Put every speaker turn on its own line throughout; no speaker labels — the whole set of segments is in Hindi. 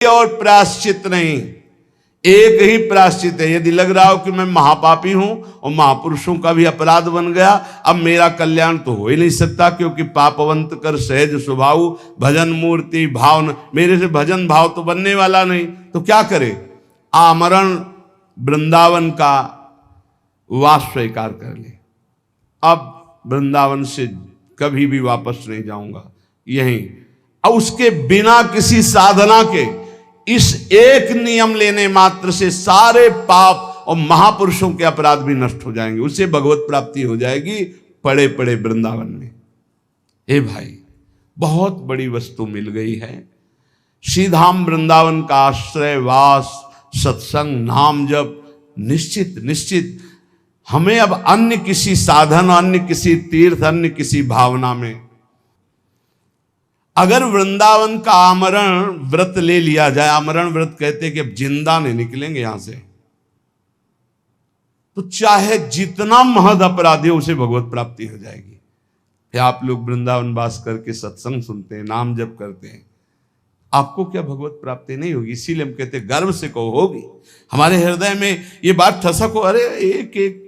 और प्रायश्चित नहीं, एक ही प्रायश्चित है। यदि लग रहा हो कि मैं महापापी हूं और महापुरुषों का भी अपराध बन गया, अब मेरा कल्याण तो हो ही नहीं सकता, क्योंकि पापवंत कर सहज स्वभाव भजन मूर्ति भाव, मेरे से भजन भाव तो बनने वाला नहीं, तो क्या करे? आमरण वृंदावन का वास स्वीकार कर ले। अब वृंदावन से कभी भी वापस नहीं जाऊंगा, यहीं। और उसके बिना किसी साधना के इस एक नियम लेने मात्र से सारे पाप और महापुरुषों के अपराध भी नष्ट हो जाएंगे, उसे भगवत प्राप्ति हो जाएगी पड़े पड़े वृंदावन में। हे भाई, बहुत बड़ी वस्तु मिल गई है। श्रीधाम वृंदावन का आश्रय वास, सत्संग, नाम जप, निश्चित निश्चित हमें अब अन्य किसी साधन, अन्य किसी तीर्थ, अन्य किसी भावना में, अगर वृंदावन का आमरण व्रत ले लिया जाए, आमरण व्रत कहते हैं कि अब जिंदा नहीं निकलेंगे यहां से, तो चाहे जितना महद अपराधी हो उसे भगवत प्राप्ति हो जाएगी। फिर आप लोग वृंदावन वास करके सत्संग सुनते हैं, नाम जप करते हैं, आपको क्या भगवत प्राप्ति नहीं होगी? इसीलिए हम कहते हैं गर्व से कहो होगी। हमारे हृदय में ये बात ठसक हो, अरे एक एक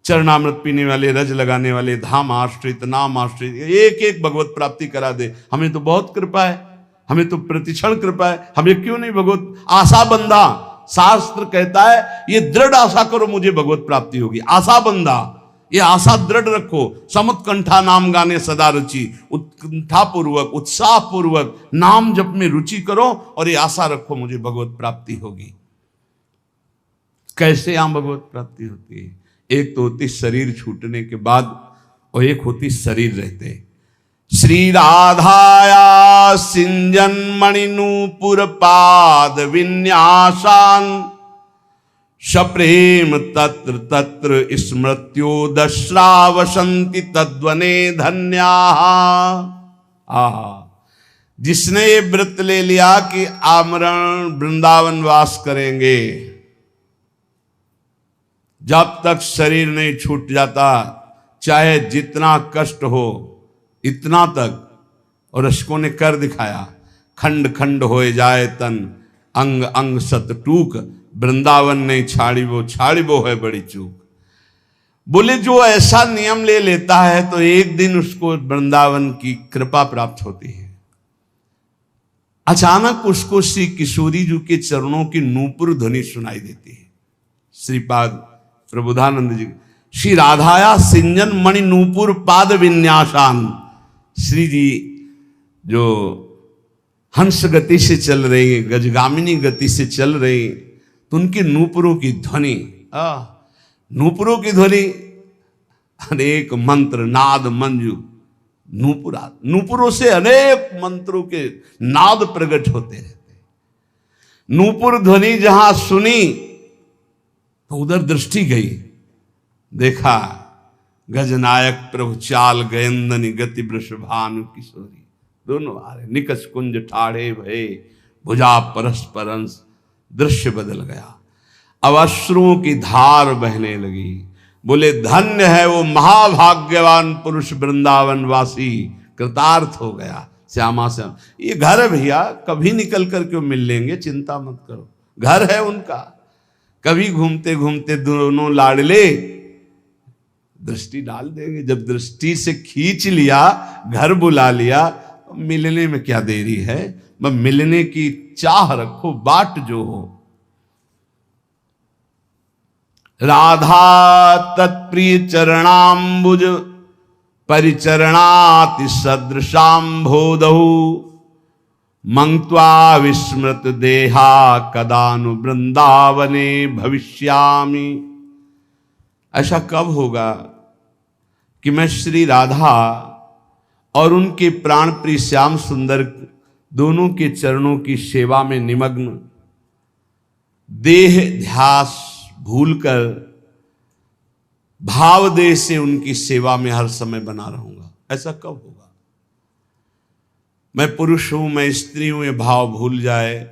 चरणामृत पीने वाले, रज लगाने वाले, धाम आश्रित, नाम आश्रित, एक एक भगवत प्राप्ति करा दे, हमें तो बहुत कृपा है, हमें तो प्रतिक्षण कृपा है, हमें क्यों नहीं भगवत आशा बंधा। शास्त्र कहता है ये दृढ़ आशा करो मुझे भगवत प्राप्ति होगी, आशा बंधा, ये आशा दृढ़ रखो। समुत्कंठा नाम गाने सदा रुचि, उत्कंठा पूर्वक, उत्साह पूर्वक नाम जप में रुचि करो और ये आशा रखो मुझे भगवत प्राप्ति होगी। कैसे यहां भगवत प्राप्ति होती है? एक तो होती शरीर छूटने के बाद, और एक होती शरीर रहते। श्री राधाया सिंजन मणिनूपुर पाद विन्यासान, सप्रेम तत्र तत्र स्मृत्योदश्रावसंति तद्वने धन्या। जिसने ये व्रत ले लिया कि आमरण वृंदावन वास करेंगे, जब तक शरीर नहीं छूट जाता, चाहे जितना कष्ट हो इतना तक, और रशकों ने कर दिखाया, खंड खंड हो जाए तन, अंग अंग सत टूक, वृंदावन नहीं छाड़ी वो है बड़ी चूक। बोले जो ऐसा नियम ले लेता है तो एक दिन उसको वृंदावन की कृपा प्राप्त होती है। अचानक उसको श्री किशोरी जी के चरणों की नूपुर ध्वनि सुनाई देती है। श्रीपाद प्रबोधानंद जी, श्री राधाया सिंजन मणि नूपुर पाद विन्यासान, श्री जी जो हंस गति से चल रही, गजगामिनी गति से चल रही, तो उनके नूपुरों की ध्वनि, नूपुरों की ध्वनि, अनेक मंत्र नाद मंजू, नूपुरों से अनेक मंत्रों के नाद प्रकट होते रहते। नूपुर ध्वनि जहां सुनी तो उधर दृष्टि गई, देखा गजनायक प्रभु चाल गयंदनी गति वृषभानु किशोरी, दोनों आ रहे, निकष कुंज ठाढ़े भये भुजा परस्परंस, दृश्य बदल गया। अब अश्रुओं की धार बहने लगी। बोले धन्य है वो महाभाग्यवान पुरुष वृंदावन वासी, कृतार्थ हो गया। श्यामा श्याम, ये घर है भैया, कभी निकल कर क्यों मिल लेंगे, चिंता मत करो, घर है उनका। कभी घूमते घूमते दोनों लाडले दृष्टि डाल देंगे। जब दृष्टि से खींच लिया, घर बुला लिया, मिलने में क्या देरी है, बस मिलने की चाह रखो, बाट जो हो। राधा तत्प्रिय चरणाम्बुज परिचरणाति सदृशाम्भोदहु, मंक्त्वा विस्मृत देहा कदानु वृंदावने भविष्यामि। ऐसा कब होगा कि मैं श्री राधा और उनके प्राण प्रिय श्याम सुंदर दोनों के चरणों की सेवा में निमग्न, देह ध्यास भूलकर भाव देह से उनकी सेवा में हर समय बना रहूंगा। ऐसा कब होगा? मैं पुरुष हूं, मैं स्त्री हूं, ये भाव भूल जाए,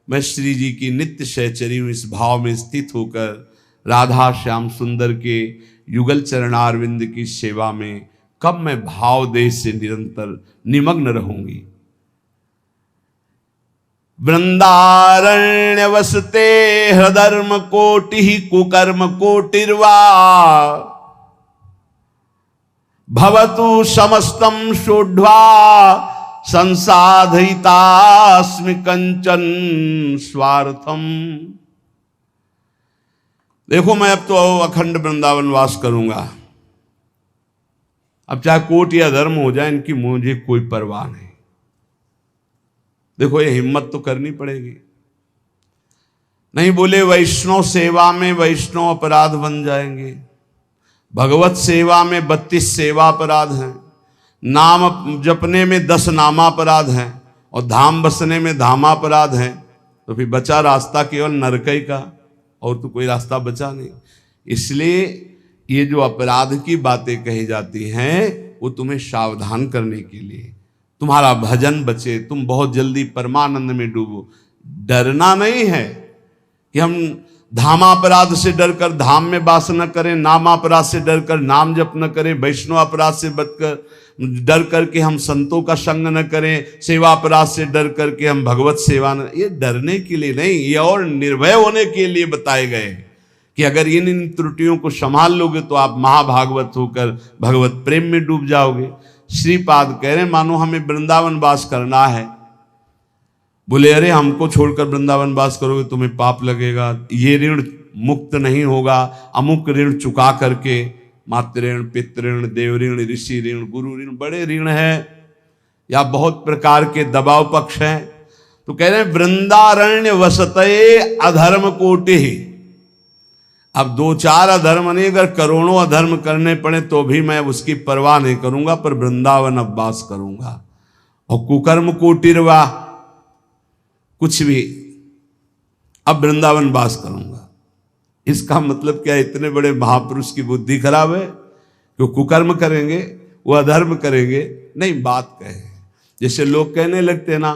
मैं श्री जी की नित्य सहचरी हूं, इस भाव में स्थित होकर राधा श्याम सुंदर के युगल चरणारविंद की सेवा में कब मैं भाव देश से निरंतर निमग्न रहूंगी। वृंदारण्य वसते हृधर्म कोटि कुकर्म कोटिर्वा भवतु समस्तम सोढ़वा संसाधयितास्मि कंचन स्वार्थम। देखो मैं अब तो अखंड वृंदावन वास करूंगा, अब चाहे कोट या धर्म हो जाए, इनकी मुझे कोई परवाह नहीं। देखो ये हिम्मत तो करनी पड़ेगी। नहीं बोले वैष्णव सेवा में वैष्णव अपराध बन जाएंगे, भगवत सेवा में 32 सेवा अपराध हैं, नाम जपने में 10 नामापराध हैं, और धाम बसने में धामापराध हैं। तो फिर बचा रास्ता केवल नरकई का, और तो कोई रास्ता बचा नहीं। इसलिए ये जो अपराध की बातें कही जाती हैं वो तुम्हें सावधान करने के लिए, तुम्हारा भजन बचे, तुम बहुत जल्दी परमानंद में डूबो। डरना नहीं है कि हम धामापराध से डरकर धाम में वास न करें, नामापराध से डरकर नाम जप न करें, वैष्णव अपराध से बचकर डर करके हम संतों का संग न करें, सेवा अपराध से डर करके हम भगवत सेवा न। ये डरने के लिए नहीं, ये और निर्भय होने के लिए बताए गए कि अगर इन त्रुटियों को संभाल लोगे तो आप महाभागवत होकर भगवत प्रेम में डूब जाओगे। श्रीपाद कह रहे मानो हमें वृंदावन वास करना है। बोले अरे हमको छोड़कर वृंदावन वास करोगे तुम्हें पाप लगेगा, ये ऋण मुक्त नहीं होगा, अमुक ऋण चुका करके, मातृ ऋण, पितृ ऋण, देव ऋण, ऋषि ऋण, गुरु ऋण, बड़े ऋण है या बहुत प्रकार के दबाव पक्ष हैं। तो कह रहे हैं वृंदारण्य वसते अधर्म कोटि। अब 2-4 अधर्म नहीं, अगर करोड़ों अधर्म करने पड़े तो भी मैं उसकी परवाह नहीं करूंगा, पर वृंदावन अब वास करूंगा। और कुकर्म कोटिर्वा, कुछ भी, अब वृंदावन वास करूंगा। इसका मतलब क्या, इतने बड़े महापुरुष की बुद्धि खराब है कि कुकर्म करेंगे, वो अधर्म करेंगे? नहीं, बात कहे जैसे लोग कहने लगते ना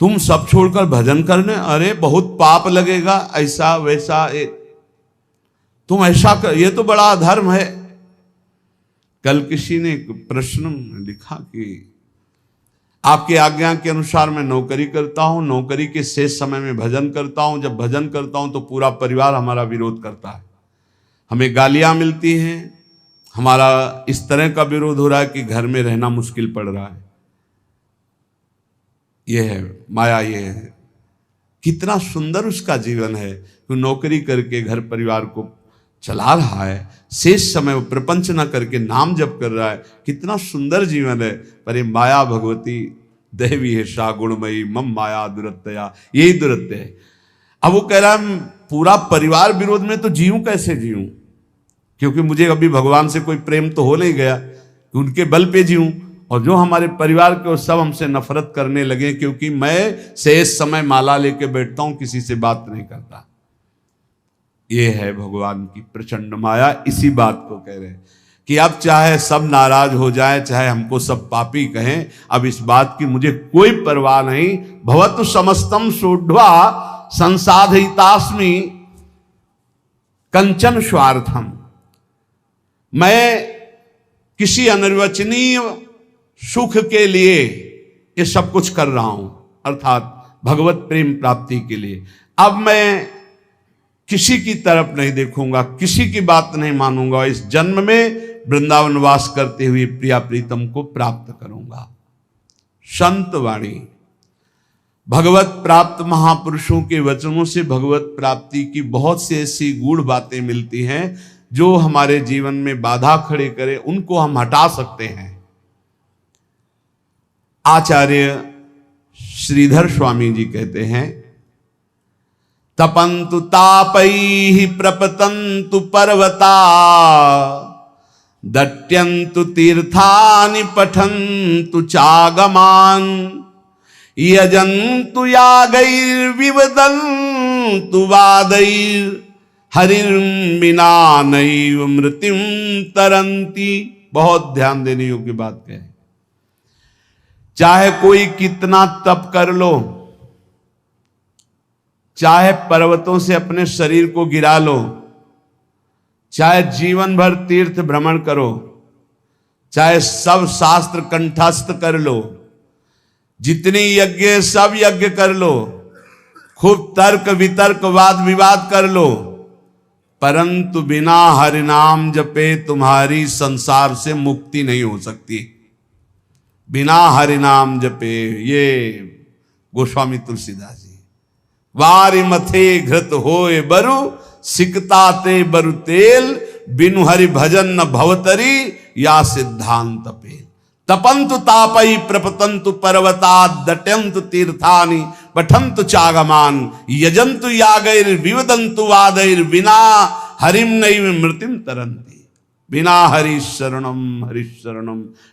तुम सब छोड़कर भजन करने, अरे बहुत पाप लगेगा, ऐसा वैसा, तुम ऐसा कर, ये तो बड़ा अधर्म है। कल किसी ने एक प्रश्न लिखा कि आपकी आज्ञा के अनुसार मैं नौकरी करता हूं, नौकरी के शेष समय में भजन करता हूं, जब भजन करता हूं तो पूरा परिवार हमारा विरोध करता है, हमें गालियां मिलती हैं, हमारा इस तरह का विरोध हो रहा है कि घर में रहना मुश्किल पड़ रहा है। यह है माया, ये है। कितना सुंदर उसका जीवन है, तो नौकरी करके घर परिवार को चला रहा है, शेष समय वो प्रपंच न करके नाम जप कर रहा है, कितना सुंदर जीवन है। पर ये माया भगवती देवी है सा गुणमयी मम माया दुरत्या, यही दुरत्य है। अब वो कह रहा है पूरा परिवार विरोध में, तो जीऊं कैसे जीऊं, क्योंकि मुझे अभी भगवान से कोई प्रेम तो हो नहीं गया कि उनके बल पे जीऊं, और जो हमारे परिवार के सब हमसे नफरत करने लगे क्योंकि मैं शेष समय माला लेके बैठता हूं, किसी से बात नहीं करता। ये है भगवान की प्रचंड माया। इसी बात को कह रहे हैं कि अब चाहे सब नाराज हो जाए, चाहे हमको सब पापी कहें, अब इस बात की मुझे कोई परवाह नहीं। भवतु समस्तम सोढ़वा संसाधितास्मि कंचन स्वार्थम। मैं किसी अनिर्वचनीय सुख के लिए ये सब कुछ कर रहा हूं, अर्थात भगवत प्रेम प्राप्ति के लिए। अब मैं किसी की तरफ नहीं देखूंगा, किसी की बात नहीं मानूंगा, इस जन्म में वृंदावन वास करते हुए प्रिया प्रीतम को प्राप्त करूंगा। संत वाणी, भगवत प्राप्त महापुरुषों के वचनों से भगवत प्राप्ति की बहुत सी ऐसी गूढ़ बातें मिलती हैं जो हमारे जीवन में बाधा खड़े करे, उनको हम हटा सकते हैं। आचार्य श्रीधर स्वामी जी कहते हैं, तपंतु तापैहि प्रपतंतु पर्वता, दट्यंतु तीर्थानि पठन्तु चागमान, यजन्तु यागैर्विवदन्तु वादैर्, हरिर्विना नैव मृत्युं तरन्ति। बहुत ध्यान देने योग्य बात कहे। चाहे कोई कितना तप कर लो, चाहे पर्वतों से अपने शरीर को गिरा लो, चाहे जीवन भर तीर्थ भ्रमण करो, चाहे सब शास्त्र कंठस्थ कर लो, जितने यज्ञ सब यज्ञ कर लो, खूब तर्क वितर्क वाद विवाद कर लो, परंतु बिना हरि नाम जपे तुम्हारी संसार से मुक्ति नहीं हो सकती। बिना हरि नाम जपे, ये गोस्वामी तुलसीदास जी। वारि मथे घृत होए बरु, सिकता ते बरु तेल, बिनु हरि भजन न भवतरी, या सिद्धांत पेल। तपंतु तापई प्रपतंतु पर्वता, दट्यंतु तीर्थानि पठंतु चागमान, यजंतु यागैर विवदंतु वादैर, बिना हरिम नैव मृतिम तरंती। बिना हरि शरणम,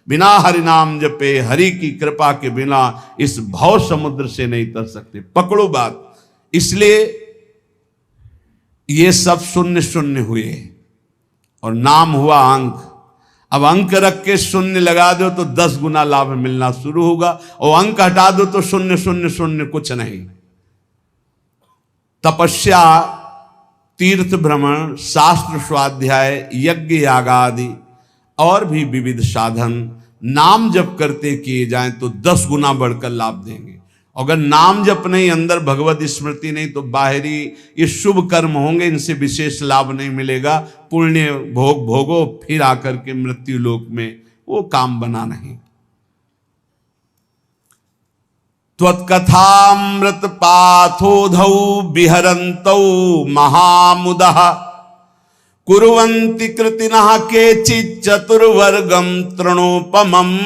बिना हरि नाम जपे, हरि की कृपा के बिना इस भव समुद्र से नहीं तर सकते। पकड़ो बात। इसलिए ये सब शून्य शून्य हुए और नाम हुआ अंक। अब अंक रख के शून्य लगा दो तो 10 गुना लाभ मिलना शुरू होगा, और अंक हटा दो तो शून्य शून्य शून्य कुछ नहीं। तपस्या, तीर्थ भ्रमण, शास्त्र स्वाध्याय, यज्ञ यागादि और भी विविध साधन नाम जप करते किए जाएं तो 10 गुना बढ़कर लाभ देंगे। अगर नाम जप नहीं, अंदर भगवत स्मृति नहीं, तो बाहरी ये शुभ कर्म होंगे, इनसे विशेष लाभ नहीं मिलेगा। पुण्य भोग भोगो, फिर आकर के मृत्यु लोक में वो काम बना नहीं। त्वत्कथामृत पाथोधौ विहरन्तौ महामुदः, कुर्वन्ति कृतिनः केचित् चतुर्वर्गं तृणोपमम्।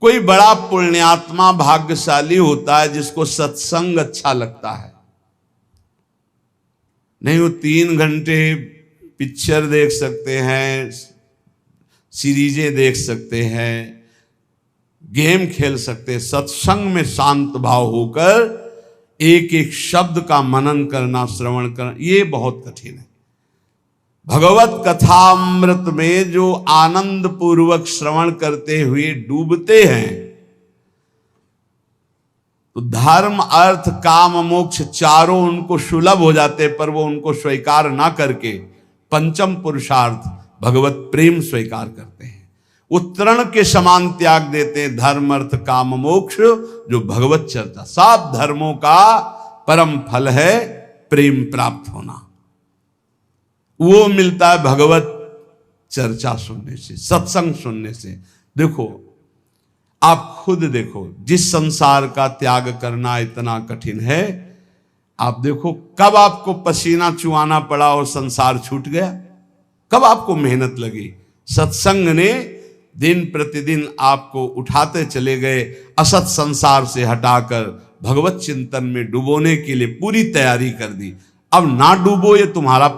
कोई बड़ा पुण्यात्मा भाग्यशाली होता है जिसको सत्संग अच्छा लगता है। नहीं वो 3 घंटे पिक्चर देख सकते हैं, सीरीजें देख सकते हैं, गेम खेल सकते हैं। सत्संग में शांत भाव होकर एक एक शब्द का मनन करना, श्रवण करना, ये बहुत कठिन है। भगवत कथामृत में जो आनंद पूर्वक श्रवण करते हुए डूबते हैं, तो धर्म अर्थ काम मोक्ष चारों उनको सुलभ हो जाते, पर वो उनको स्वीकार ना करके पंचम पुरुषार्थ भगवत प्रेम स्वीकार करते हैं। वो तृण के समान त्याग देते हैं, धर्म अर्थ काम मोक्ष, जो भगवत चर्चा। सब धर्मों का परम फल है प्रेम प्राप्त होना। वो मिलता है भगवत चर्चा सुनने से, सत्संग सुनने से। देखो, आप खुद देखो, जिस संसार का त्याग करना इतना कठिन है, आप देखो कब आपको पसीना चुआना पड़ा और संसार छूट गया, कब आपको मेहनत लगी। सत्संग ने दिन प्रतिदिन आपको उठाते चले गए, असत संसार से हटाकर भगवत चिंतन में डुबोने के लिए पूरी तैयारी कर दी। अब ना डूबो ये तुम्हारा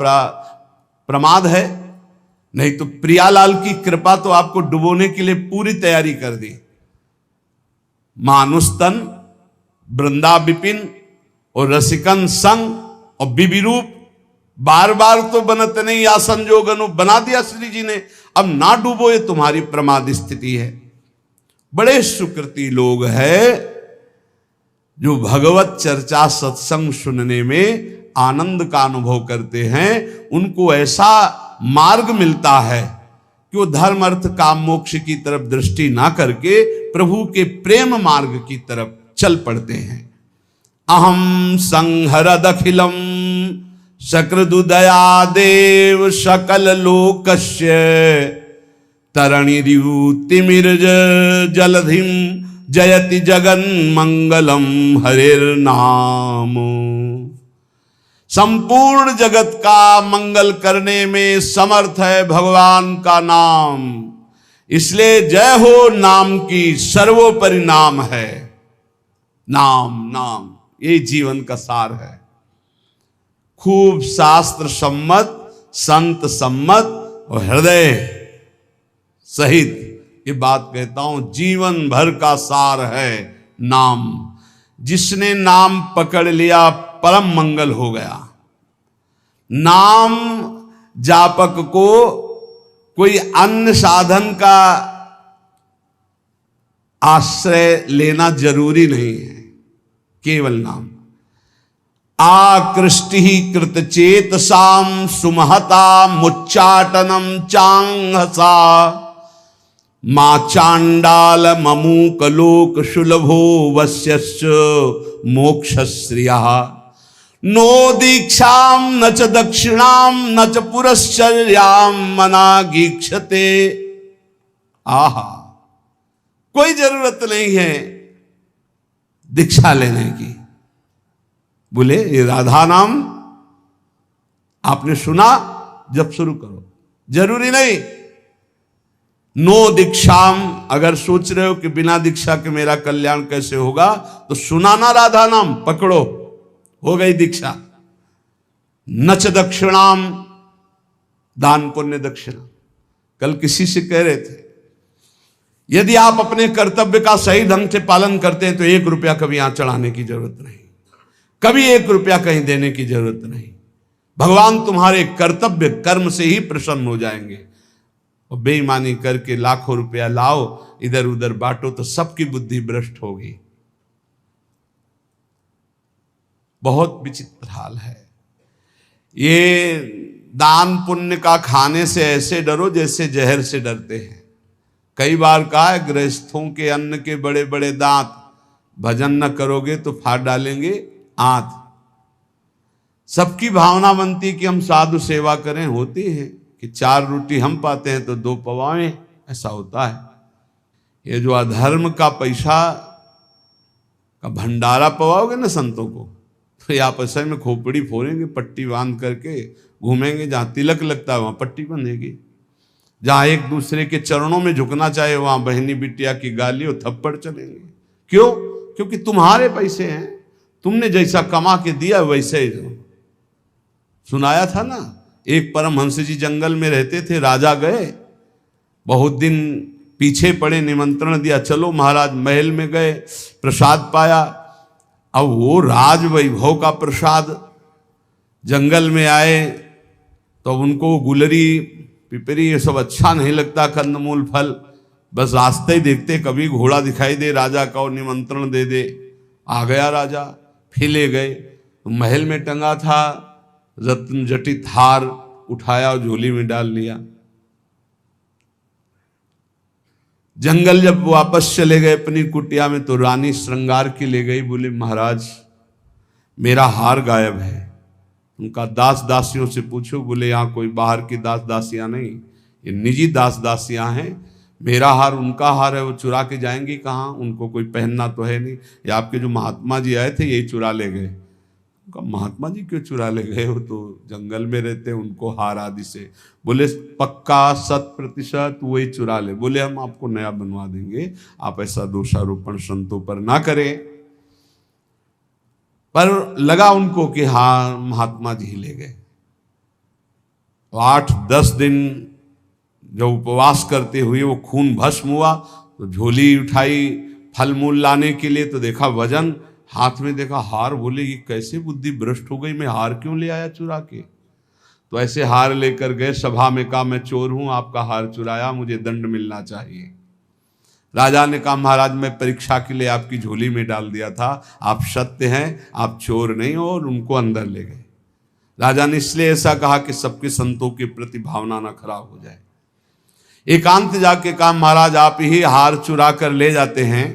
प्रमाद है, नहीं तो प्रियालाल की कृपा तो आपको डुबोने के लिए पूरी तैयारी कर दी। मानुस्तन, वृंदा विपिन और रसिकन संग और बिबिरूप, बार बार तो बनत नहीं या संजोग अनु बना दिया श्री जी ने। अब ना डूबो ये तुम्हारी प्रमाद स्थिति है। बड़े सुकृति लोग हैं जो भगवत चर्चा सत्संग सुनने में आनंद का अनुभव करते हैं। उनको ऐसा मार्ग मिलता है कि वो धर्म अर्थ काम मोक्ष की तरफ दृष्टि ना करके प्रभु के प्रेम मार्ग की तरफ चल पड़ते हैं। अहम संहरदखिलम सकृदुदया देव सकल लोकस्य, तरणिरितिमिर्ज जलधिम जयति जगन मंगलम हरिर्नाम। संपूर्ण जगत का मंगल करने में समर्थ है भगवान का नाम, इसलिए जय हो नाम की, सर्वोपरि नाम है। नाम नाम ये जीवन का सार है। खूब शास्त्र सम्मत, संत सम्मत और हृदय सहित ये बात कहता हूं, जीवन भर का सार है नाम। जिसने नाम पकड़ लिया परम मंगल हो गया। नाम जापक को कोई अन्य साधन का आश्रय लेना जरूरी नहीं है, केवल नाम। आकृष्टि कृत चेतसाम सुमहता मुच्चाटनम चांगसा, मा चांडाल ममूकलोक शुलभो वस्यश्च मोक्षश्रिया नो दीक्षाम न च दक्षिणाम न च पुरश्चर्याम मनागीक्षते। आहा, कोई जरूरत नहीं है दीक्षा लेने की। बोले ये राधा नाम आपने सुना, जब शुरू करो, जरूरी नहीं। नो दीक्षाम, अगर सोच रहे हो कि बिना दीक्षा के मेरा कल्याण कैसे होगा, तो सुना ना राधा नाम, पकड़ो, हो गई दीक्षा। नच दक्षिणाम, दान पुण्य दक्षिणा। कल किसी से कह रहे थे, यदि आप अपने कर्तव्य का सही ढंग से पालन करते हैं तो 1 रुपया कभी यहां चढ़ाने की जरूरत नहीं, कभी 1 रुपया कहीं देने की जरूरत नहीं। भगवान तुम्हारे कर्तव्य कर्म से ही प्रसन्न हो जाएंगे। और बेईमानी करके लाखों रुपया लाओ, इधर उधर बांटो, तो सबकी बुद्धि भ्रष्ट होगी। बहुत विचित्र हाल है। ये दान पुण्य का खाने से ऐसे डरो जैसे जहर से डरते हैं। कई बार कहा है, गृहस्थों के अन्न के बड़े बड़े दांत, भजन न करोगे तो फाड़ डालेंगे आंत। सबकी भावना बनती कि हम साधु सेवा करें, होती है कि 4 रोटी हम पाते हैं तो 2 पवाएं, ऐसा होता है। ये जो अधर्म का पैसा का भंडारा पवाओगे ना संतों को, तो ये आपस में खोपड़ी फोड़ेंगे, पट्टी बांध करके घूमेंगे। जहां तिलक लगता है वहां पट्टी बंधेगी, जहां एक दूसरे के चरणों में झुकना चाहे वहां बहनी बिटिया की गाली और थप्पड़ चलेंगे। क्यों? क्योंकि तुम्हारे पैसे हैं, तुमने जैसा कमा के दिया वैसे ही दो। सुनाया था ना, एक परमहंस जी जंगल में रहते थे, राजा गए, बहुत दिन पीछे पड़े, निमंत्रण दिया, चलो महाराज। महल में गए, प्रसाद पाया। अब वो राज वैभव का प्रसाद, जंगल में आए तो उनको गुलरी पिपरी ये सब अच्छा नहीं लगता, कंदमूल फल, बस रास्ते ही देखते, कभी घोड़ा दिखाई दे राजा का और निमंत्रण दे दे। आ गया राजा, फिर ले गए। महल में टंगा था रत्न जटित हार, उठाया और झोली में डाल लिया। जंगल जब वापस चले गए अपनी कुटिया में, तो रानी श्रृंगार की ले गई। बोले महाराज मेरा हार गायब है। उनका दास दासियों से पूछो। बोले यहाँ कोई बाहर की दास दासियां नहीं, ये निजी दास दासियां हैं। मेरा हार उनका हार है, वो चुरा के जाएंगी कहाँ? उनको कोई पहनना तो है नहीं। ये आपके जो महात्मा जी आए थे यही चुरा ले गए। उनका महात्मा जी क्यों चुरा ले गए? वो तो जंगल में रहते, उनको हार आदि से। बोले पक्का 100% वही चुरा ले। बोले हम आपको नया बनवा देंगे, आप ऐसा दोषारोपण संतों पर ना करें। पर लगा उनको कि हाँ महात्मा जी ही ले गए। 8-10 दिन जब उपवास करते हुए वो खून भस्म हुआ, तो झोली उठाई फल मूल लाने के लिए, तो देखा वजन, हाथ में देखा हार। बोले ये कैसे बुद्धि भ्रष्ट हो गई, मैं हार क्यों ले आया चुरा के? तो ऐसे हार लेकर गए, सभा में कहा मैं चोर हूं, आपका हार चुराया, मुझे दंड मिलना चाहिए। राजा ने कहा महाराज मैं परीक्षा के लिए आपकी झोली में डाल दिया था, आप सत्य हैं, आप चोर नहीं हो। और उनको अंदर ले गए। राजा ने इसलिए ऐसा कहा कि सबके संतों के प्रति भावना ना खराब हो जाए। एकांत जाके कहा महाराज आप ही हार चुरा कर ले जाते हैं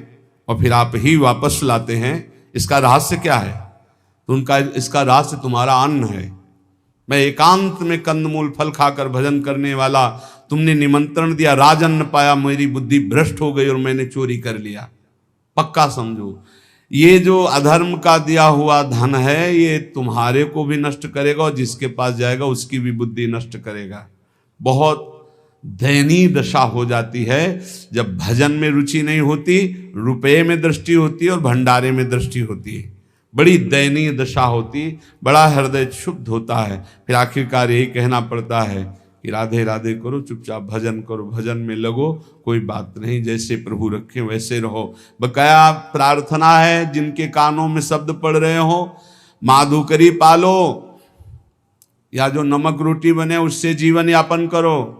और फिर आप ही वापस लाते हैं, इसका रहस्य क्या है? तो उनका इसका रहस्य तुम्हारा अन्न है। मैं एकांत में कंदमूल फल खाकर भजन करने वाला, तुमने निमंत्रण दिया, राजन्न पाया, मेरी बुद्धि भ्रष्ट हो गई और मैंने चोरी कर लिया। पक्का समझो ये जो अधर्म का दिया हुआ धन है, ये तुम्हारे को भी नष्ट करेगा और जिसके पास जाएगा उसकी भी बुद्धि नष्ट करेगा। बहुत दयनीय दशा हो जाती है जब भजन में रुचि नहीं होती, रुपये में दृष्टि होती है और भंडारे में दृष्टि होती है। बड़ी दयनीय दशा होती, बड़ा हृदय क्षुब्ध होता है। फिर आखिरकार यही कहना पड़ता है कि राधे राधे करो, चुपचाप भजन करो, भजन में लगो, कोई बात नहीं, जैसे प्रभु रखें वैसे रहो। बकाया प्रार्थना है, जिनके कानों में शब्द पड़ रहे हो, माधुकरी पालो या जो नमक रोटी बने उससे जीवन यापन करो।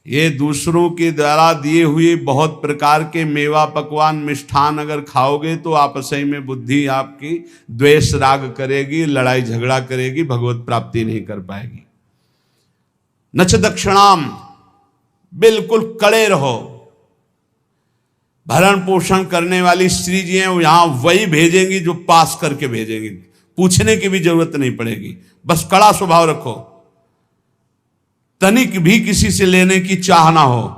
ये दूसरों के द्वारा दिए हुए बहुत प्रकार के मेवा पकवान मिष्ठान अगर खाओगे तो आपस में बुद्धि आपकी द्वेष राग करेगी, लड़ाई झगड़ा करेगी, भगवत प्राप्ति नहीं कर पाएगी। नच दक्षिणाम, बिल्कुल कड़े रहो। भरण पोषण करने वाली स्त्री जी हैं, वो यहां वही भेजेंगी जो पास करके भेजेंगी, पूछने की भी जरूरत नहीं पड़ेगी। बस कड़ा स्वभाव रखो, तनिक भी किसी से लेने की चाह ना हो।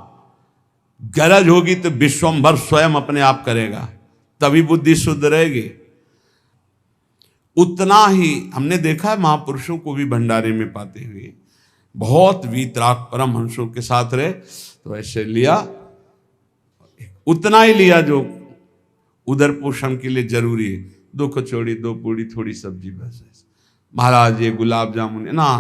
गरज होगी तो विश्वंभर स्वयं अपने आप करेगा, तभी बुद्धि शुद्ध रहेगी। उतना ही हमने देखा है महापुरुषों को भी भंडारे में पाते हुए, बहुत वीतराग परमहंसों के साथ रहे तो ऐसे लिया, उतना ही लिया जो उदर पोषण के लिए जरूरी है। 2 कचौड़ी 2 पूड़ी थोड़ी सब्जी, बस। महाराज ये गुलाब जामुन ना,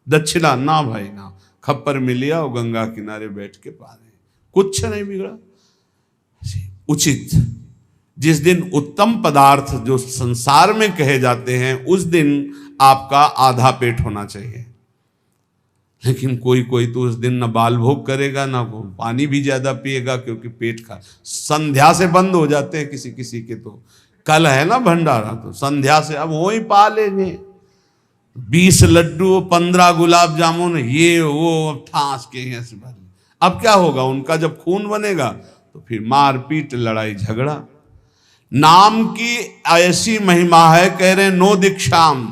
दक्षिणा ना भाई ना, खप्पर में लिया और गंगा किनारे बैठ के पा रहे, कुछ नहीं बिगड़ा। उचित जिस दिन उत्तम पदार्थ जो संसार में कहे जाते हैं, उस दिन आपका आधा पेट होना चाहिए। लेकिन कोई कोई तो उस दिन न बाल भोग करेगा, ना वो पानी भी ज्यादा पिएगा, क्योंकि पेट का संध्या से बंद हो जाते हैं किसी किसी के। तो कल है ना भंडारा, तो संध्या से अब वो ही पा लेंगे। 20 लड्डू 15 गुलाब जामुन, ये वो ठास के हैं से भर। अब क्या होगा उनका, जब खून बनेगा तो फिर मारपीट लड़ाई झगड़ा। नाम की ऐसी महिमा है, कह रहे नो दीक्षाम,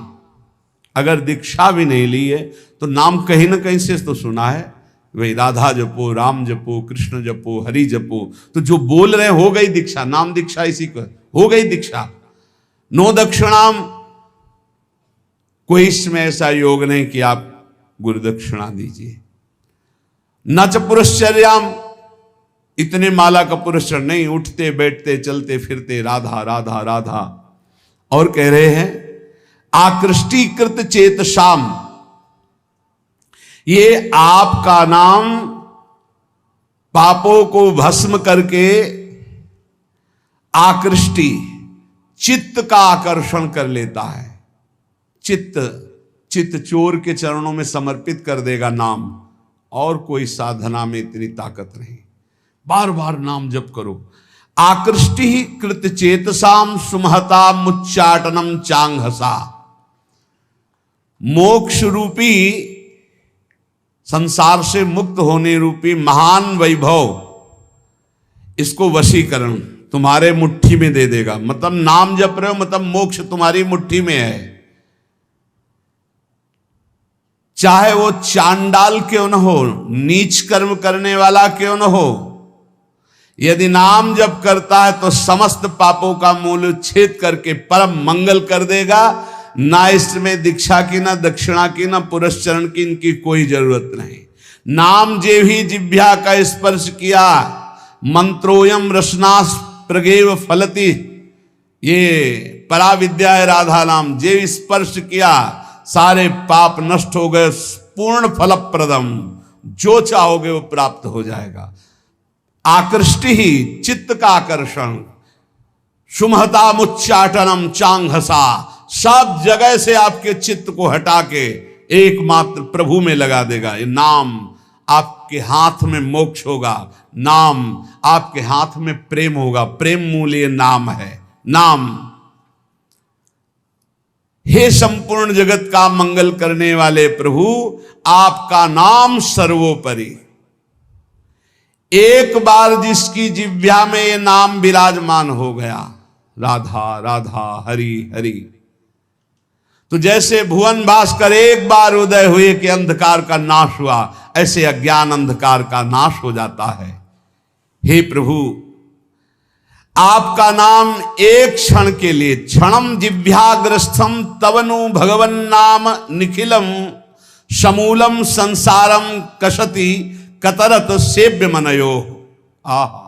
अगर दीक्षा भी नहीं ली है तो नाम कहीं ना कहीं से तो सुना है, वही राधा जपो, राम जपो, कृष्ण जपो, हरि जपो। तो जो बोल रहे हो गई दीक्षा, नाम दीक्षा इसी को हो गई दीक्षा। नो दक्षिणाम, कोई इसमें ऐसा योग नहीं कि आप गुरु दक्षिणा दीजिए। न च पुरश्चर्याम, इतने माला का पुरस्कार नहीं, उठते बैठते चलते फिरते राधा राधा राधा। और कह रहे हैं आकृष्टीकृत चेतसाम, ये आपका नाम पापों को भस्म करके आकृष्टि, चित्त का आकर्षण कर लेता है। चित्त चोर के चरणों में समर्पित कर देगा नाम, और कोई साधना में इतनी ताकत नहीं। बार बार नाम जप करो। आकृष्टि कृत चेतसाम सुमहता मुच्चाटनम चांगहसा, मोक्ष रूपी संसार से मुक्त होने रूपी महान वैभव, इसको वशीकरण तुम्हारे मुट्ठी में दे देगा। मतलब नाम जप रहे हो, मतलब मोक्ष तुम्हारी मुट्ठी में है। चाहे वो चांडाल क्यों न हो, नीच कर्म करने वाला क्यों न हो, यदि नाम जप करता है तो समस्त पापों का मूल छेद करके परम मंगल कर देगा। ना इसमें दीक्षा की, ना दक्षिणा की, ना पुरस्चरण की, इनकी कोई जरूरत नहीं। नाम जे भी जिह्वा का स्पर्श किया, मंत्रोयम रसनास प्रगेव फलति, ये पराविद्या है राधा नाम। जे स्पर्श किया सारे पाप नष्ट हो गए, पूर्ण फलप्रदम, जो चाहोगे वो प्राप्त हो जाएगा। आकृष्टि ही चित्त का आकर्षण, सुमहता मुच्चाटनम चांगहसा, सब जगह से आपके चित्त को हटा के एकमात्र प्रभु में लगा देगा। ये नाम आपके हाथ में मोक्ष होगा, नाम आपके हाथ में प्रेम होगा। प्रेम मूल ये नाम है। नाम, हे संपूर्ण जगत का मंगल करने वाले प्रभु, आपका नाम सर्वोपरि। एक बार जिसकी जिह्वा में ये नाम विराजमान हो गया, राधा राधा हरि हरि, तो जैसे भुवन भास्कर एक बार उदय हुए कि अंधकार का नाश हुआ, ऐसे अज्ञान अंधकार का नाश हो जाता है। हे प्रभु, आपका नाम एक क्षण के लिए, क्षणम जिह्वाग्रस्थम तवनु भगवन नाम निखिलम समूलम संसारम कसति कतरत सेव्य मनयो। आहा,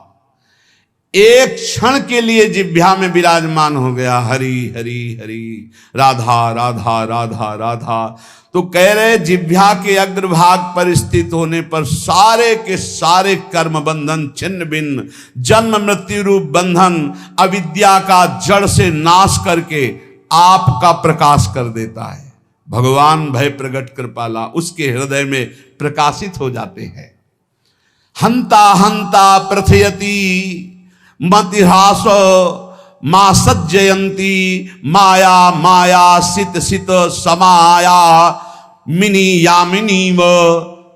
एक क्षण के लिए जिह्वा में विराजमान हो गया हरि हरि हरि, राधा राधा राधा राधा। तो कह रहे जिह्वा के अग्रभाग पर स्थित होने पर सारे के सारे कर्म बंधन छिन्न भिन्न, जन्म मृत्यु रूप बंधन, अविद्या का जड़ से नाश करके आपका प्रकाश कर देता है। भगवान भय प्रगट कृपाला उसके हृदय में प्रकाशित हो जाते हैं। हंता हंता प्रथयति मतिहास मां सज्जयंती माया माया सित सित समाया मिनी यामिनी व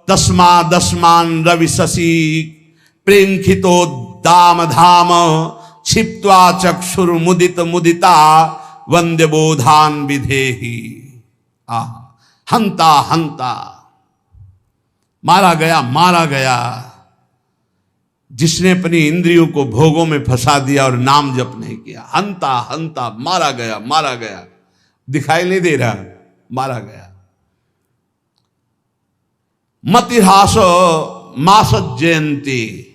तस्मा दस्मान रवि शशि प्रेंखितो दाम धाम क्षिप्त्वा चक्षुर मुदित मुदिता वंद्य बोधान विधेहि। आ हंता हंता, मारा गया मारा गया, जिसने अपनी इंद्रियों को भोगों में फंसा दिया और नाम जप नहीं किया। हंता हंता, मारा गया मारा गया, दिखाई नहीं दे रहा, मारा गया। मतिहास मास जयंती,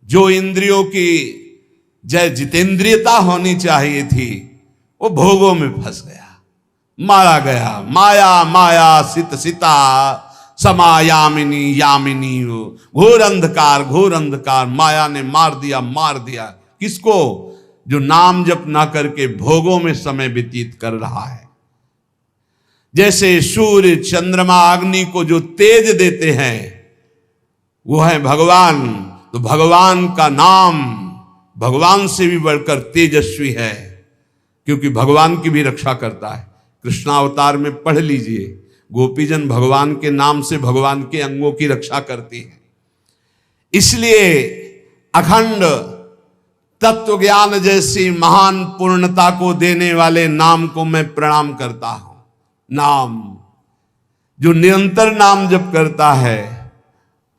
जो इंद्रियों की जय जितेंद्रियता होनी चाहिए थी वो भोगों में फंस गया, मारा गया। माया माया सित सिता समायामिनी यामिनी, घोर अंधकार घोर अंधकार, माया ने मार दिया मार दिया। किसको? जो नाम जप ना करके भोगों में समय व्यतीत कर रहा है। जैसे सूर्य चंद्रमा अग्नि को जो तेज देते हैं वो है भगवान, तो भगवान का नाम भगवान से भी बढ़कर तेजस्वी है, क्योंकि भगवान की भी रक्षा करता है। कृष्णावतार में पढ़ लीजिए, गोपीजन भगवान के नाम से भगवान के अंगों की रक्षा करती है। इसलिए अखंड तत्व ज्ञान जैसी महान पूर्णता को देने वाले नाम को मैं प्रणाम करता हूं। नाम, जो निरंतर नाम जप करता है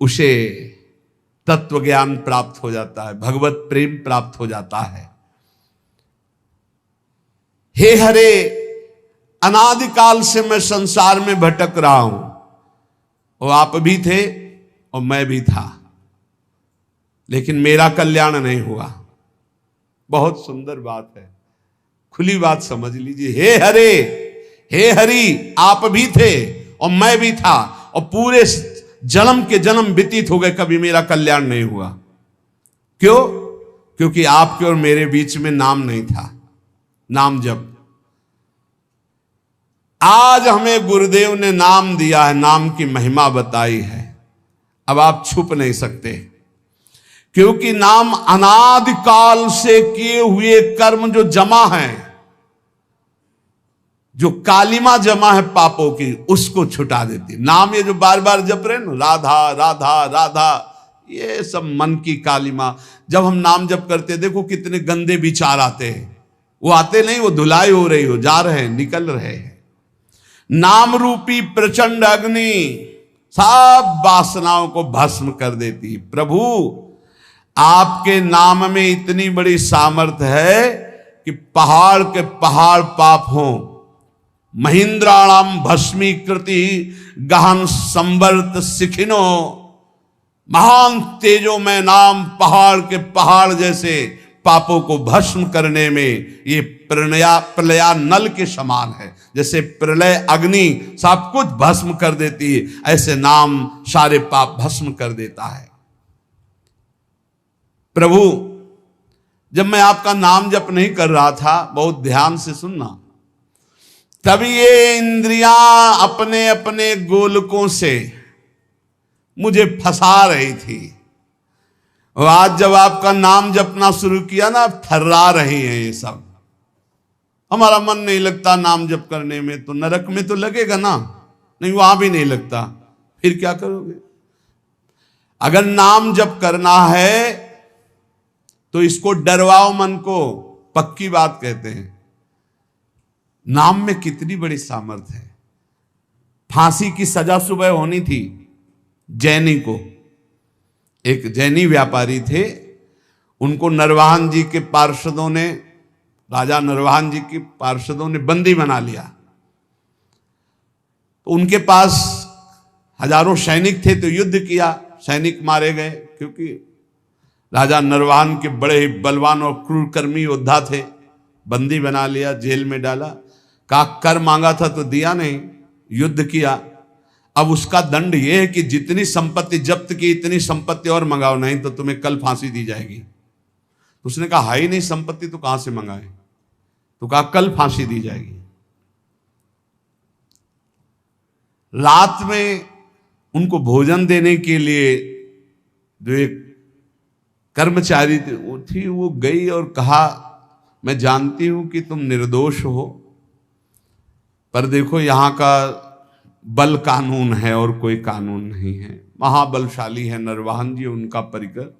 उसे तत्व ज्ञान प्राप्त हो जाता है, भगवत प्रेम प्राप्त हो जाता है। हे हरे, अनादिकाल से मैं संसार में भटक रहा हूं, वो आप भी थे और मैं भी था, लेकिन मेरा कल्याण नहीं हुआ। बहुत सुंदर बात है, खुली बात समझ लीजिए। हे हरे, हे हरि, आप भी थे और मैं भी था, और पूरे जन्म के जन्म व्यतीत हो गए, कभी मेरा कल्याण नहीं हुआ। क्यों? क्योंकि आपके और मेरे बीच में नाम नहीं था, नाम जप। आज हमें गुरुदेव ने नाम दिया है, नाम की महिमा बताई है, अब आप छुप नहीं सकते, क्योंकि नाम अनादिकाल से किए हुए कर्म जो जमा है, जो कालिमा जमा है पापों की, उसको छुटा देती। नाम ये जो बार बार जप रहे ना, राधा राधा राधा, ये सब मन की कालिमा। जब हम नाम जप करते, देखो कितने गंदे विचार आते हैं, वो आते नहीं, वो धुलाई हो रही हो, जा रहे हैं, निकल रहे हैं। नाम रूपी प्रचंड अग्नि सब वासनाओं को भस्म कर देती। प्रभु, आपके नाम में इतनी बड़ी सामर्थ्य है कि पहाड़ के पहाड़ पाप हों, महिंद्राणाम भस्मीकृति गहन संवर्त सिखिनो, महान तेजो में नाम पहाड़ के पहाड़ जैसे पापों को भस्म करने में ये प्रलया नल के समान है। जैसे प्रलय अग्नि सब कुछ भस्म कर देती है, ऐसे नाम सारे पाप भस्म कर देता है। प्रभु, जब मैं आपका नाम जप नहीं कर रहा था, बहुत ध्यान से सुनना, तभी ये इंद्रियां अपने अपने गोलकों से मुझे फंसा रही थी। और आज जब आपका नाम जपना शुरू किया ना, थर्रा रही हैं ये सब। हमारा मन नहीं लगता नाम जप करने में, तो नरक में तो लगेगा ना, नहीं वहां भी नहीं लगता, फिर क्या करोगे? अगर नाम जप करना है तो इसको डरवाओ मन को, पक्की बात कहते हैं। नाम में कितनी बड़ी सामर्थ्य है। फांसी की सजा सुबह होनी थी जैनी को। एक जैनी व्यापारी थे, उनको नरवाहन जी के पार्षदों ने, राजा नरवाहन जी के पार्षदों ने बंदी बना लिया। तो उनके पास हजारों सैनिक थे, तो युद्ध किया, सैनिक मारे गए, क्योंकि राजा नरवाहन के बड़े ही बलवान और क्रूरकर्मी योद्धा थे। बंदी बना लिया, जेल में डाला, कहा कर मांगा था तो दिया नहीं, युद्ध किया। अब उसका दंड यह है कि जितनी संपत्ति जब्त की इतनी संपत्ति और मंगाओ, नहीं तो तुम्हें कल फांसी दी जाएगी। तो उसने कहा हाई नहीं संपत्ति तो कहां से मंगाए? तो कहा कल फांसी दी जाएगी। रात में उनको भोजन देने के लिए जो एक कर्मचारी थी वो गई और कहा मैं जानती हूं कि तुम निर्दोष हो, पर देखो यहां का बल कानून है और कोई कानून नहीं है। महाबलशाली है नरवाहन जी, उनका परिकर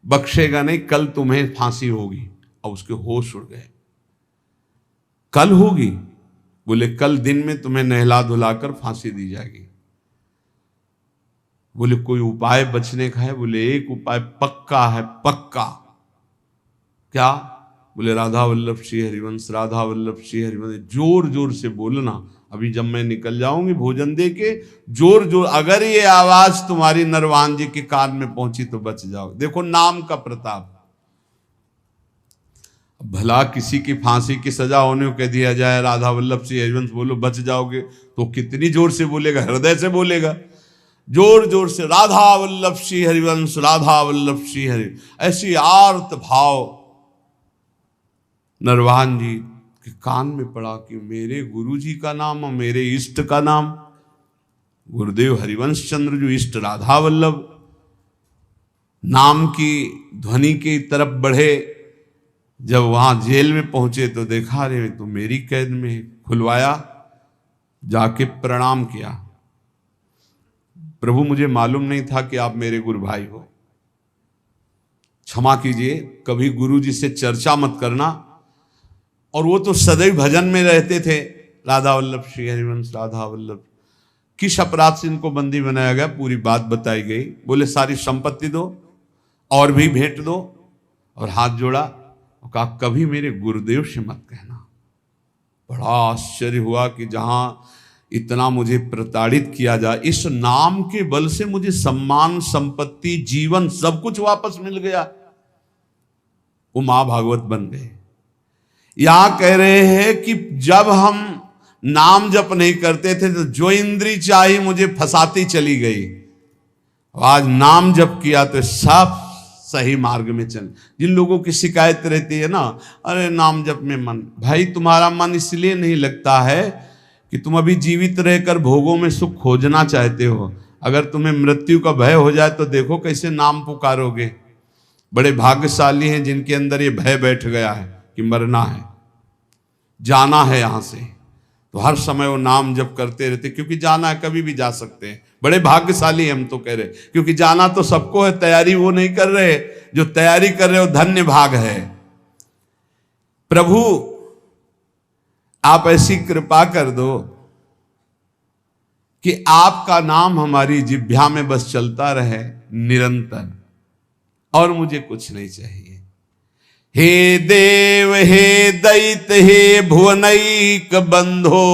बख्शेगा नहीं। कल तुम्हें फांसी होगी। और उसके होश उड़ गए। कल होगी? बोले कल दिन में तुम्हें नहला धुलाकर फांसी दी जाएगी। बोले कोई उपाय बचने का है? बोले एक उपाय पक्का है, पक्का। क्या? बोले राधा वल्लभ श्री हरिवंश, राधा वल्लभ श्री हरिवंश। जोर जोर से बोलना। अभी जब मैं निकल जाऊंगी भोजन दे के, जोर जोर, अगर ये आवाज तुम्हारी नरवान जी के कान में पहुंची तो बच जाओ। देखो नाम का प्रताप। भला किसी की फांसी की सजा होने को कह दिया जाए राधा वल्लभ श्री हरिवंश बोलो बच जाओगे, तो कितनी जोर से बोलेगा? हृदय से बोलेगा, जोर जोर से, राधा वल्लभ श्री हरिवंश, राधा वल्लभ श्री हरि। ऐसी आर्त भाव नरवाहन जी के कान में पड़ा कि मेरे गुरु जी का नाम और मेरे इष्ट का नाम, गुरुदेव हरिवंश चंद्र जो इष्ट राधा वल्लभ, नाम की ध्वनि की तरफ बढ़े। जब वहां जेल में पहुंचे तो देखा रे तो मेरी कैद में। खुलवाया, जाके प्रणाम किया। प्रभु मुझे मालूम नहीं था कि आप मेरे गुरु भाई हो, क्षमा कीजिए, कभी गुरु जी से चर्चा मत करना। और वो तो सदैव भजन में रहते थे, राधा वल्लभ श्री हरिवंश, राधा वल्लभ। किस अपराध से इनको बंदी बनाया गया, पूरी बात बताई गई। बोले सारी संपत्ति दो और भी भेंट दो, और हाथ जोड़ा और कहा कभी मेरे गुरुदेव से मत कहना। बड़ा आश्चर्य हुआ कि जहां इतना मुझे प्रताड़ित किया जाए, इस नाम के बल से मुझे सम्मान, संपत्ति, जीवन सब कुछ वापस मिल गया। वो मां भागवत बन गए। यहां कह रहे हैं कि जब हम नाम जप नहीं करते थे तो जो इंद्री चाही मुझे फंसाती चली गई। आज नाम जप किया तो सब सही मार्ग में चल। जिन लोगों की शिकायत रहती है ना, अरे नाम जप में मन, भाई तुम्हारा मन इसलिए नहीं लगता है कि तुम अभी जीवित रहकर भोगों में सुख खोजना चाहते हो। अगर तुम्हें मृत्यु का भय हो जाए तो देखो कैसे नाम पुकारोगे। बड़े भाग्यशाली हैं जिनके अंदर ये भय बैठ गया है कि मरना है, जाना है यहां से, तो हर समय वो नाम जप करते रहते, क्योंकि जाना है, कभी भी जा सकते हैं। बड़े भाग्यशाली हम तो कह रहे, क्योंकि जाना तो सबको है, तैयारी वो नहीं कर रहे। जो तैयारी कर रहे हो धन्य भाग है। प्रभु आप ऐसी कृपा कर दो कि आपका नाम हमारी जिह्वा में बस चलता रहे निरंतर, और मुझे कुछ नहीं चाहिए। हे देव हे दैत हे भुवनैक बंधो,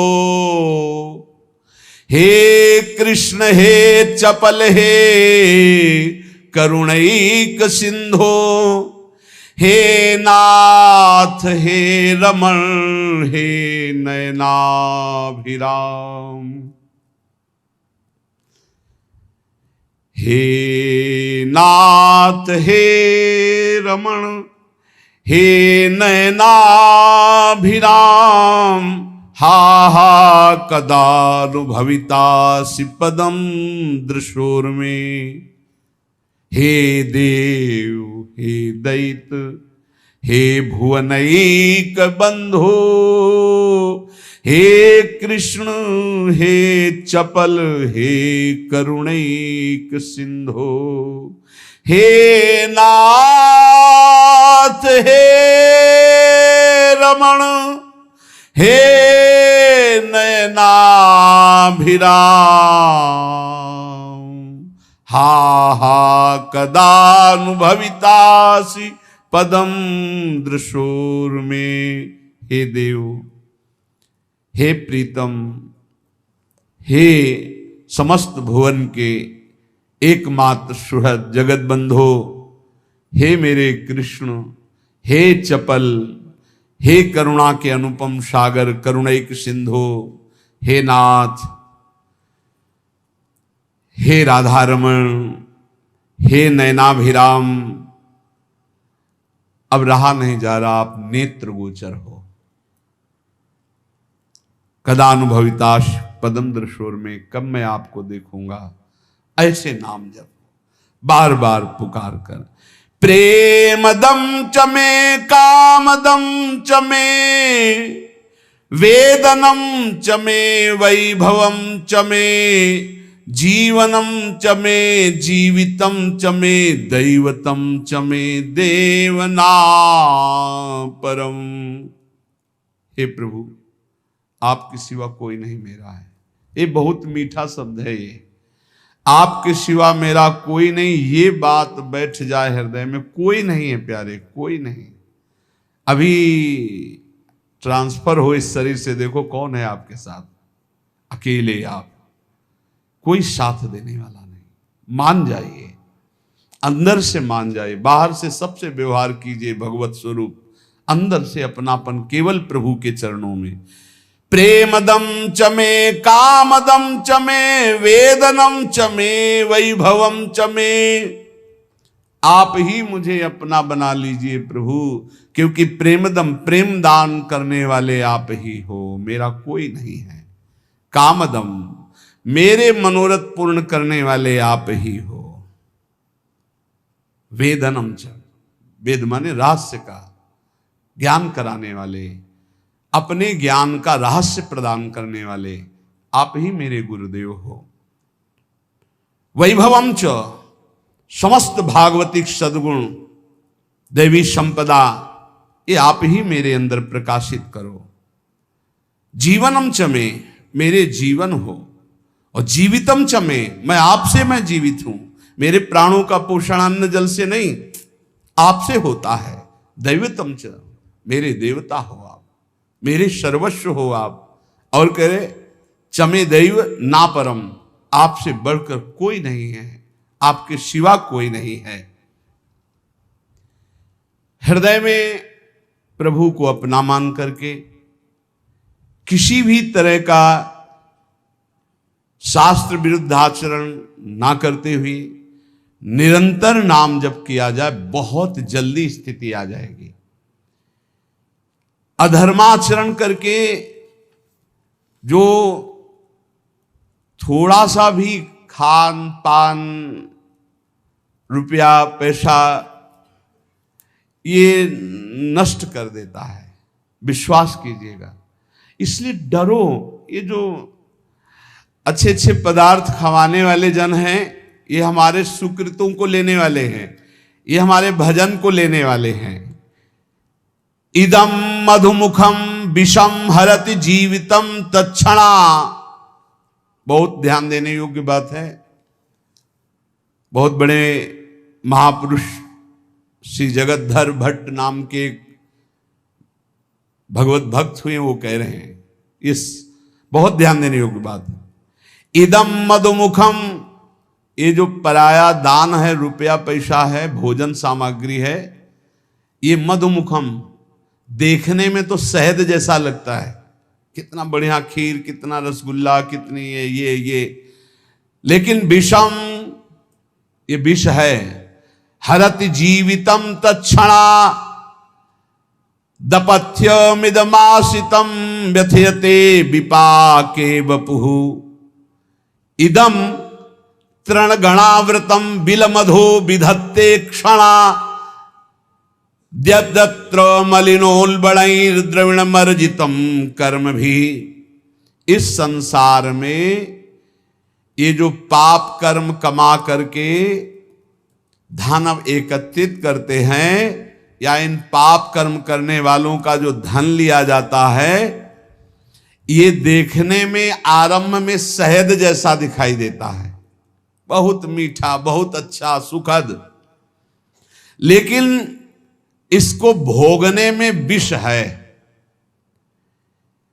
हे कृष्ण हे चपल हे करुणैक सिंधो, हे नाथ हे रमण हे नयनाभिराम, हे नाथ हे रमण हे नयनाभिराम, हा हा कदानुभवितासि पदम दृशोर्मे, हे देव हे दैत हे भुवनैक बंधो, हे कृष्ण हे चपल हे करुणैक सिंधो, हे नाथ हे रमण हे नयनाभिराम, हा हा कदानुभवितासि पदम दृशोर्मे। हे देव हे प्रीतम हे समस्त भुवन के एकमात्र सुहृद जगत बंधो, हे मेरे कृष्ण हे चपल हे करुणा के अनुपम सागर करुणैक सिंधो, हे नाथ हे राधारमण हे नयनाभिराम। अब रहा नहीं जा रहा, आप नेत्र गोचर हो। कदानुभविताश पदम दृशोर में, कब मैं आपको देखूंगा। ऐसे नाम जप बार बार पुकार कर, प्रेमदम चमे कामदम चमे वेदनम च मे वैभवम च मे जीवनम च मे जीवितम च मे दैवतम च मे देवना परम। हे प्रभु, आपके सिवा कोई नहीं मेरा है। ये बहुत मीठा शब्द है ये, आपके सिवा मेरा कोई नहीं। ये बात बैठ जाए हृदय में, कोई नहीं है प्यारे, कोई नहीं। अभी ट्रांसफर हो इस शरीर से, देखो कौन है आपके साथ, अकेले आप, कोई साथ देने वाला नहीं। मान जाइए, अंदर से मान जाइए। बाहर से सबसे व्यवहार कीजिए भगवत स्वरूप, अंदर से अपनापन केवल प्रभु के चरणों में। प्रेमदम च मे कामदम च मे वेदनम च मे वैभवम च मे। आप ही मुझे अपना बना लीजिए प्रभु, क्योंकि प्रेमदम, प्रेम दान करने वाले आप ही हो, मेरा कोई नहीं है। कामदम, मेरे मनोरथ पूर्ण करने वाले आप ही हो। वेदनम च, वेद माने रहस्य का ज्ञान कराने वाले, अपने ज्ञान का रहस्य प्रदान करने वाले आप ही मेरे गुरुदेव हो। वैभवम च, समस्त भागवतिक सद्गुण दैवी संपदा ये आप ही मेरे अंदर प्रकाशित करो। जीवनम च में, मेरे जीवन हो, और जीवितम च में, मैं आपसे मैं जीवित हूं। मेरे प्राणों का पोषण अन्न जल से नहीं, आपसे होता है। दैवतम च, मेरे देवता हो आप, मेरे सर्वस्व हो आप। और कह रहे चमे दैव ना परम, आपसे बढ़कर कोई नहीं है, आपके सिवा कोई नहीं है। हृदय में प्रभु को अपना मान करके किसी भी तरह का शास्त्र विरुद्ध आचरण ना करते हुए निरंतर नाम जप किया जाए, बहुत जल्दी स्थिति आ जाएगी। अधर्माचरण करके जो थोड़ा सा भी खान पान, रुपया पैसा ये नष्ट कर देता है, विश्वास कीजिएगा। इसलिए डरो। ये जो अच्छे अच्छे पदार्थ खवाने वाले जन हैं, ये हमारे सुकृतों को लेने वाले हैं, ये हमारे भजन को लेने वाले हैं। इदम मधुमुखम विषम हरति जीवितम तत्क्षणा, बहुत ध्यान देने योग्य बात है। बहुत बड़े महापुरुष श्री जगतधर भट्ट नाम के भगवत भक्त हुए, वो कह रहे हैं, इस बहुत ध्यान देने योग्य बात है। इदम मधुमुखम, ये जो पराया दान है, रुपया पैसा है, भोजन सामग्री है, ये मधुमुखम, देखने में तो शहद जैसा लगता है, कितना बढ़िया खीर, कितना रसगुल्ला, कितनी ये, लेकिन विषम, ये विष है। हरति जीवितम तत्क्षणा दपथ्यमिदमासितम व्यथयते विपाके वपुः। इदम तृणगणावृतम बिलमधो विधत्ते क्षणा द्यत्र मलिनोल्बणैर्द्रविणमर्जितम कर्म भी। इस संसार में ये जो पाप कर्म कमा करके धन एकत्रित करते हैं, या इन पाप कर्म करने वालों का जो धन लिया जाता है, ये देखने में आरंभ में शहद जैसा दिखाई देता है, बहुत मीठा, बहुत अच्छा, सुखद, लेकिन इसको भोगने में विष है।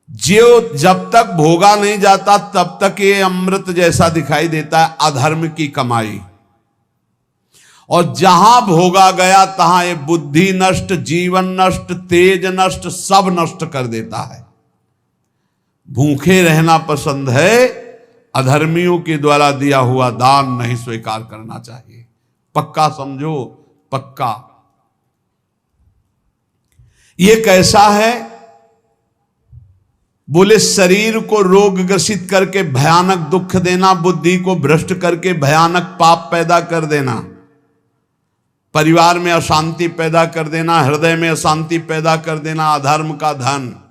जो जब तक भोगा नहीं जाता तब तक ये अमृत जैसा दिखाई देता है, अधर्म की कमाई। और जहां भोगा गया तहां ये बुद्धि नष्ट, जीवन नष्ट, तेज नष्ट, सब नष्ट कर देता है। भूखे रहना पसंद है, अधर्मियों के द्वारा दिया हुआ दान नहीं स्वीकार करना चाहिए। पक्का समझो, पक्का। ये कैसा है? बोले शरीर को रोग ग्रसित करके भयानक दुख देना, बुद्धि को भ्रष्ट करके भयानक पाप पैदा कर देना, परिवार में अशांति पैदा कर देना, हृदय में अशांति पैदा कर देना, अधर्म का धन,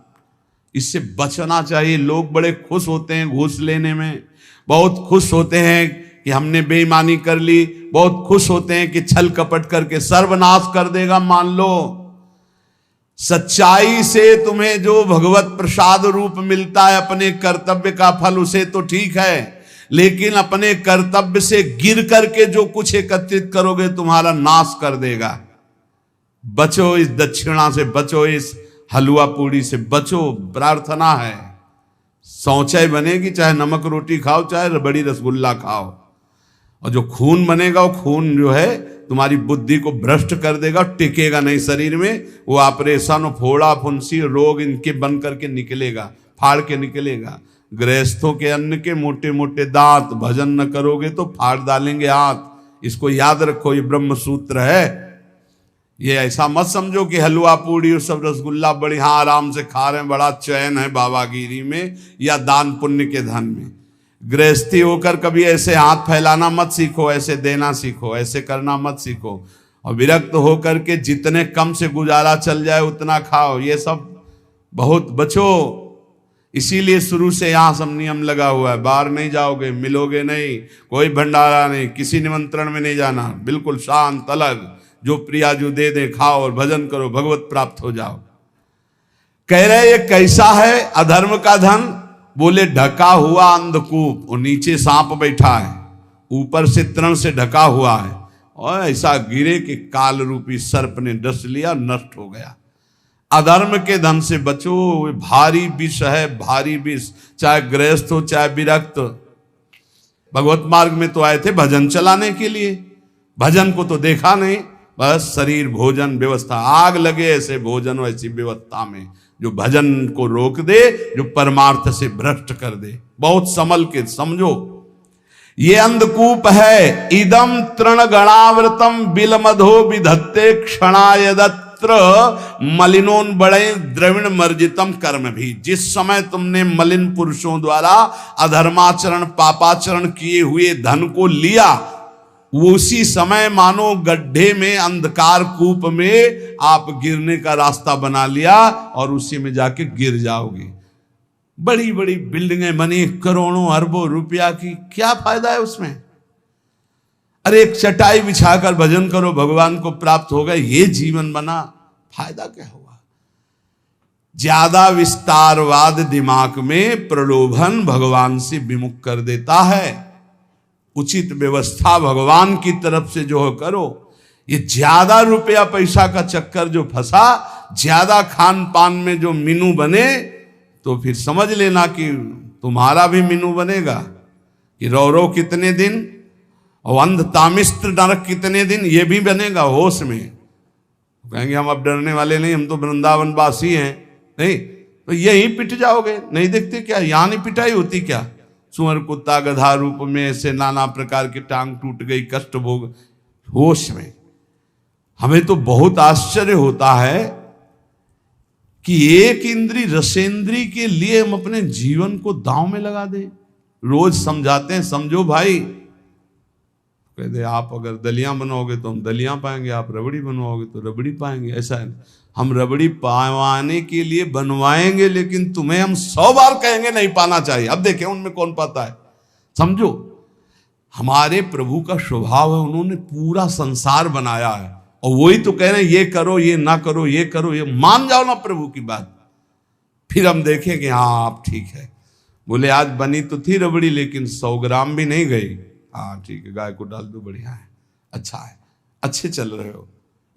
इससे बचना चाहिए। लोग बड़े खुश होते हैं घूस लेने में, बहुत खुश होते हैं कि हमने बेईमानी कर ली, बहुत खुश होते हैं कि छल कपट करके सर्वनाश कर देगा। मान लो सच्चाई से तुम्हें जो भगवत प्रसाद रूप मिलता है अपने कर्तव्य का फल, उसे तो ठीक है, लेकिन अपने कर्तव्य से गिर करके जो कुछ एकत्रित करोगे तुम्हारा नाश कर देगा। बचो इस दक्षिणा से, बचो इस हलवा पूड़ी से, बचो। प्रार्थना है शौचाई बनेगी, चाहे नमक रोटी खाओ चाहे रबड़ी रसगुल्ला खाओ, और जो खून बनेगा वो खून जो है तुम्हारी बुद्धि को भ्रष्ट कर देगा, टिकेगा नहीं शरीर में। वो ऑपरेशन, फोड़ा फुंसी, रोग इनके बन करके निकलेगा, फाड़ के निकलेगा। गृहस्थों के अन्न के मोटे मोटे दांत, भजन न करोगे तो फाड़ डालेंगे हाथ। इसको याद रखो, ये ब्रह्म सूत्र है। ये ऐसा मत समझो कि हलवा पूड़ी और सब रसगुल्ला बढ़िया आराम से खा रहे हैं, बड़ा चैन है बाबागिरी में या दान पुण्य के धन में। गृहस्थी होकर कभी ऐसे हाथ फैलाना मत सीखो, ऐसे देना सीखो, ऐसे करना मत सीखो। और विरक्त होकर के जितने कम से गुजारा चल जाए उतना खाओ, ये सब बहुत बचो। इसीलिए शुरू से यहाँ सब नियम लगा हुआ है, बाहर नहीं जाओगे, मिलोगे नहीं, कोई भंडारा नहीं, किसी निमंत्रण में नहीं जाना, बिल्कुल शांत अलग, जो प्रिया जो दे दे खाओ और भजन करो, भगवत प्राप्त हो जाओ। कह रहे ये कैसा है अधर्म का धन? बोले ढका हुआ अंधकूप, और नीचे सांप बैठा है, ऊपर से तृण से ढका हुआ है, और ऐसा गिरे कि काल रूपी सर्प ने डस लिया, नष्ट हो गया। अधर्म के धन से बचो, भारी विष है, भारी विष। चाहे गृहस्थ हो चाहे विरक्त, भगवत मार्ग में तो आए थे भजन चलाने के लिए, भजन को तो देखा नहीं, बस शरीर भोजन व्यवस्था। आग लगे ऐसे भोजन ऐसी व्यवस्था में जो भजन को रोक दे, जो परमार्थ से भ्रष्ट कर दे। बहुत संभल के समझो, ये अंधकूप है। इदम तृण गणावृतम बिलमधो विधत्ते क्षणायदत्र मलिनोन बड़े द्रविण मर्जितम कर्म भी। जिस समय तुमने मलिन पुरुषों द्वारा अधर्माचरण पापाचरण किए हुए धन को लिया, उसी समय मानो गड्ढे में, अंधकार कूप में आप गिरने का रास्ता बना लिया और उसी में जाके गिर जाओगे। बड़ी बड़ी बिल्डिंगें बनी करोड़ों अरबों रुपया की, क्या फायदा है उसमें? अरे एक चटाई बिछाकर भजन करो, भगवान को प्राप्त हो गए, ये जीवन बना, फायदा क्या हुआ? ज्यादा विस्तारवाद दिमाग में प्रलोभन भगवान से विमुख कर देता है। उचित व्यवस्था भगवान की तरफ से जो करो। ये ज्यादा रुपया पैसा का चक्कर जो फंसा, ज्यादा खान पान में जो मीनू बने, तो फिर समझ लेना कि तुम्हारा भी मीनू बनेगा कि रौरव कितने दिन और अंध तामिस्त्र नरक कितने दिन, ये भी बनेगा होश में। कहेंगे हम अब डरने वाले नहीं, हम तो वृंदावन वासी हैं, नहीं तो यही पिट जाओगे। नहीं देखते क्या यहाँ नहीं पिटाई होती क्या? सुअर कुत्ता गधा रूप में ऐसे नाना प्रकार की टांग टूट गई, कष्ट भोग होश में। हमें तो बहुत आश्चर्य होता है कि एक इंद्री रसेंद्री के लिए हम अपने जीवन को दांव में लगा दे। रोज समझाते हैं, समझो भाई, कहते आप अगर दलियां बनाओगे तो हम दलियां पाएंगे, आप रबड़ी बनवाओगे तो रबड़ी पाएंगे। ऐसा है, हम रबड़ी पावाने के लिए बनवाएंगे, लेकिन तुम्हें हम 100 बार कहेंगे नहीं पाना चाहिए। अब देखें उनमें कौन पाता है। समझो, हमारे प्रभु का स्वभाव है, उन्होंने पूरा संसार बनाया है, और वही तो कह रहे हैं ये करो, ये ना करो, ये करो, ये मान जाओ ना प्रभु की बात, फिर हम देखें कि हाँ आप ठीक है। बोले आज बनी तो थी रबड़ी, लेकिन 100 ग्राम भी नहीं गई। हाँ ठीक है, गाय को डाल दो, बढ़िया है, अच्छा है, अच्छे चल रहे हो।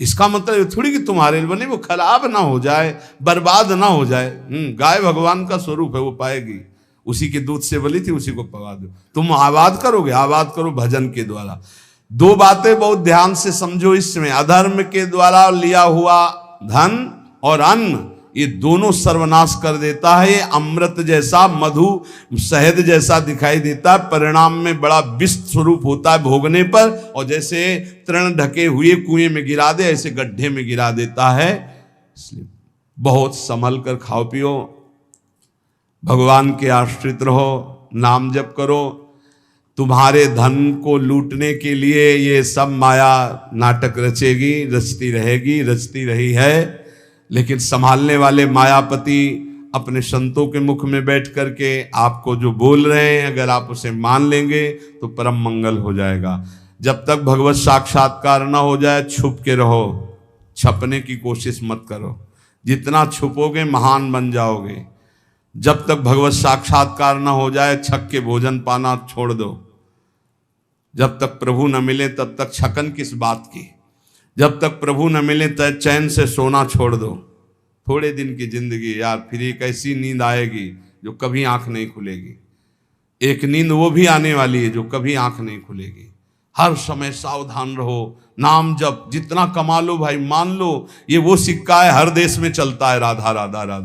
इसका मतलब थोड़ी कि तुम्हारे लिए बने वो खराब ना हो जाए, बर्बाद ना हो जाए। गाय भगवान का स्वरूप है, वो पाएगी, उसी के दूध से बली थी, उसी को पवा दो। तुम आबाद करोगे, आबाद करो भजन के द्वारा। 2 बातें बहुत ध्यान से समझो इसमें। अधर्म के द्वारा लिया हुआ धन और अन्न, ये दोनों सर्वनाश कर देता है। ये अमृत जैसा, मधु शहद जैसा दिखाई देता है, परिणाम में बड़ा विष स्वरूप होता है भोगने पर। और जैसे तृण ढके हुए कुएं में गिरा दे, ऐसे गड्ढे में गिरा देता है। इसलिए बहुत संभल कर खाओ पियो, भगवान के आश्रित रहो, नाम जप करो। तुम्हारे धन को लूटने के लिए ये सब माया नाटक रचेगी, रचती रहेगी, रचती रही है, लेकिन संभालने वाले मायापति अपने संतों के मुख में बैठ करके आपको जो बोल रहे हैं अगर आप उसे मान लेंगे तो परम मंगल हो जाएगा। जब तक भगवत साक्षात्कार ना हो जाए छुप के रहो, छपने की कोशिश मत करो। जितना छुपोगे महान बन जाओगे। जब तक भगवत साक्षात्कार ना हो जाए छक के भोजन पाना छोड़ दो। जब तक प्रभु न मिले तब तक छकन किस बात की। जब तक प्रभु न मिले तब चैन से सोना छोड़ दो। थोड़े दिन की जिंदगी यार, फिर एक ऐसी नींद आएगी जो कभी आंख नहीं खुलेगी। एक नींद वो भी आने वाली है जो कभी आंख नहीं खुलेगी। हर समय सावधान रहो। नाम जप जितना कमा लो भाई, मान लो ये वो सिक्का है हर देश में चलता है, राधा राधा राधा।